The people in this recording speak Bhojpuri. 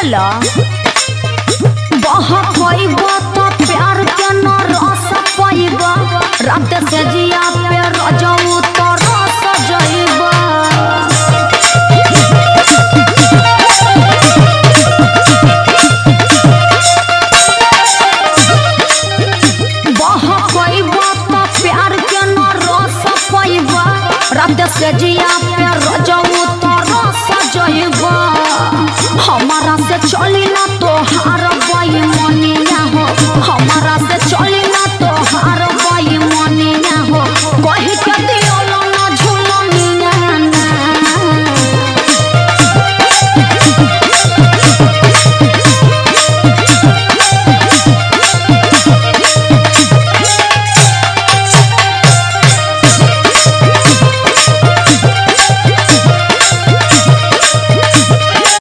बोला बहकइबा तो प्यार के न रस पाइबा रात से जिया पे रजऊ तो रस जइबा बहकइबा तो प्यार के न रस पाइबा रात से जिया पे रजऊ तो रस जइबा हमारा से चली ना तो हार